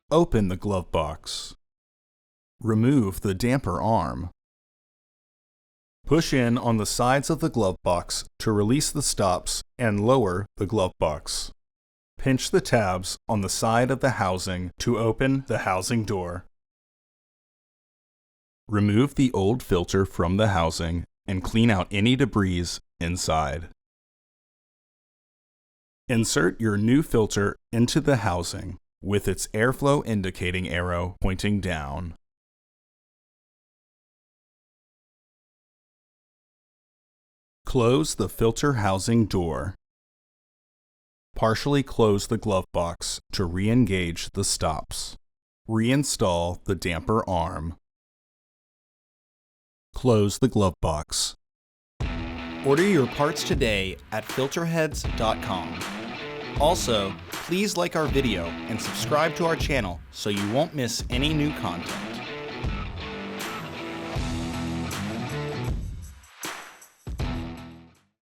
Open the glove box. Remove the damper arm. Push in on the sides of the glove box to release the stops and lower the glove box. Pinch the tabs on the side of the housing to open the housing door. Remove the old filter from the housing and clean out any debris inside. Insert your new filter into the housing with its airflow indicating arrow pointing down. Close the filter housing door. Partially close the glove box to re-engage the stops. Reinstall the damper arm. Close the glove box. Order your parts today at filterheads.com. Also, please like our video and subscribe to our channel so you won't miss any new content.